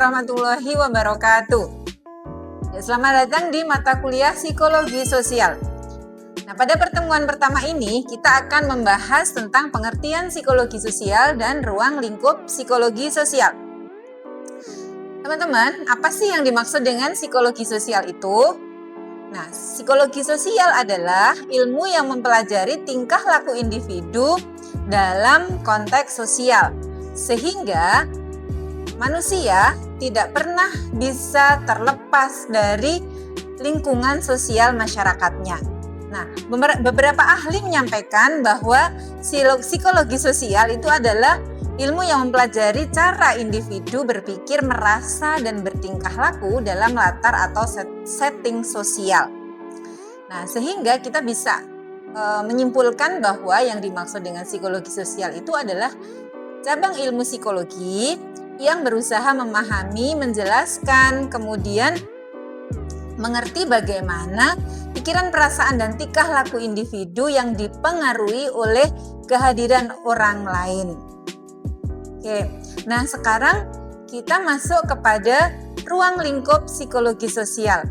warahmatullahi wabarakatuh. Selamat datang di mata kuliah Psikologi Sosial. Nah, pada pertemuan pertama ini kita akan membahas tentang pengertian psikologi sosial dan ruang lingkup psikologi sosial. Teman-teman, apa sih yang dimaksud dengan psikologi sosial itu? Nah, psikologi sosial adalah ilmu yang mempelajari tingkah laku individu dalam konteks sosial, sehingga manusia tidak pernah bisa terlepas dari lingkungan sosial masyarakatnya. Nah, beberapa ahli menyampaikan bahwa psikologi sosial itu adalah ilmu yang mempelajari cara individu berpikir, merasa, dan bertingkah laku dalam latar atau setting sosial. Nah, sehingga kita bisa menyimpulkan bahwa yang dimaksud dengan psikologi sosial itu adalah cabang ilmu psikologi yang berusaha memahami, menjelaskan, kemudian mengerti bagaimana pikiran, perasaan, dan tingkah laku individu yang dipengaruhi oleh kehadiran orang lain. Oke, nah sekarang kita masuk kepada ruang lingkup psikologi sosial.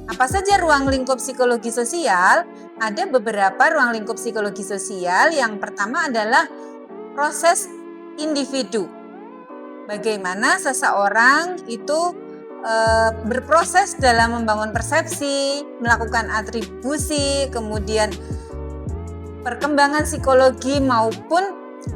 Apa saja ruang lingkup psikologi sosial? Ada beberapa ruang lingkup psikologi sosial. Yang pertama adalah proses individu. Bagaimana seseorang itu berproses dalam membangun persepsi, melakukan atribusi, kemudian perkembangan psikologi maupun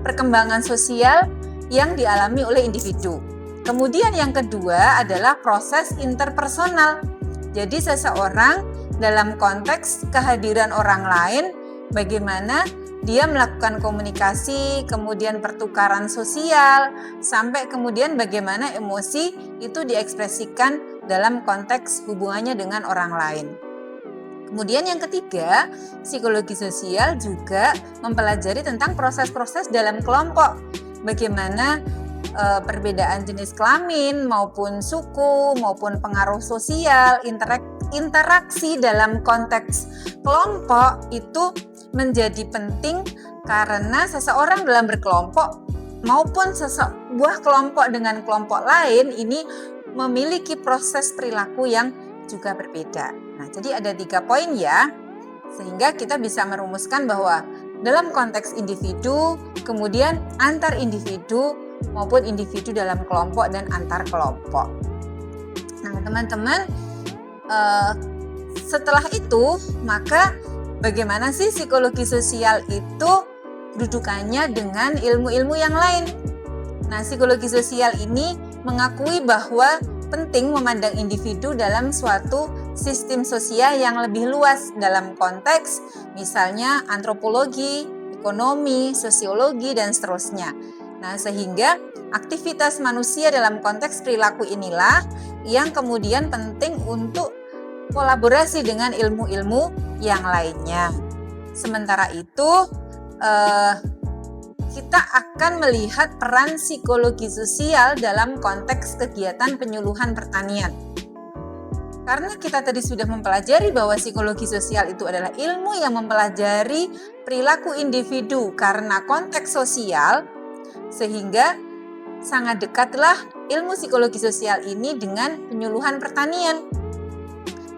perkembangan sosial yang dialami oleh individu. Kemudian yang kedua adalah proses interpersonal. Jadi seseorang dalam konteks kehadiran orang lain, bagaimana dia melakukan komunikasi, kemudian pertukaran sosial, sampai kemudian bagaimana emosi itu diekspresikan dalam konteks hubungannya dengan orang lain. Kemudian yang ketiga, psikologi sosial juga mempelajari tentang proses-proses dalam kelompok. Bagaimana perbedaan jenis kelamin maupun suku maupun pengaruh sosial, interaksi dalam konteks kelompok itu menjadi penting karena seseorang dalam berkelompok maupun sebuah kelompok dengan kelompok lain ini memiliki proses perilaku yang juga berbeda. Nah, jadi ada 3 poin ya, sehingga kita bisa merumuskan bahwa dalam konteks individu, kemudian antar individu maupun individu dalam kelompok dan antar kelompok. Nah, teman-teman, setelah itu maka bagaimana sih psikologi sosial itu dudukannya dengan ilmu-ilmu yang lain? Nah, psikologi sosial ini mengakui bahwa penting memandang individu dalam suatu sistem sosial yang lebih luas dalam konteks misalnya antropologi, ekonomi, sosiologi, dan seterusnya. Nah, sehingga aktivitas manusia dalam konteks perilaku inilah yang kemudian penting untuk kolaborasi dengan ilmu-ilmu yang lainnya. Sementara itu, kita akan melihat peran psikologi sosial dalam konteks kegiatan penyuluhan pertanian. Karena kita tadi sudah mempelajari bahwa psikologi sosial itu adalah ilmu yang mempelajari perilaku individu karena konteks sosial, sehingga sangat dekatlah ilmu psikologi sosial ini dengan penyuluhan pertanian.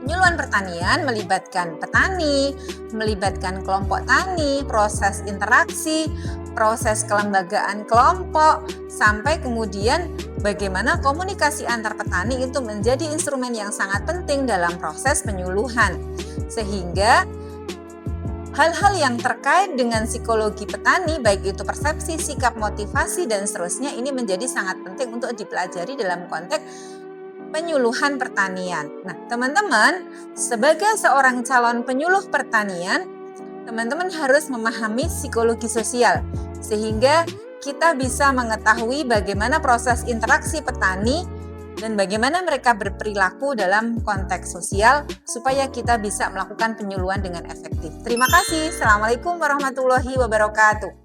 Penyuluhan pertanian melibatkan petani, melibatkan kelompok tani, proses interaksi, proses kelembagaan kelompok, sampai kemudian bagaimana komunikasi antar petani itu menjadi instrumen yang sangat penting dalam proses penyuluhan. Sehingga hal-hal yang terkait dengan psikologi petani, baik itu persepsi, sikap, motivasi, dan seterusnya, ini menjadi sangat penting untuk dipelajari dalam konteks penyuluhan pertanian. Nah, teman-teman, sebagai seorang calon penyuluh pertanian, teman-teman harus memahami psikologi sosial, sehingga kita bisa mengetahui bagaimana proses interaksi petani dan bagaimana mereka berperilaku dalam konteks sosial supaya kita bisa melakukan penyuluhan dengan efektif. Terima kasih. Assalamualaikum warahmatullahi wabarakatuh.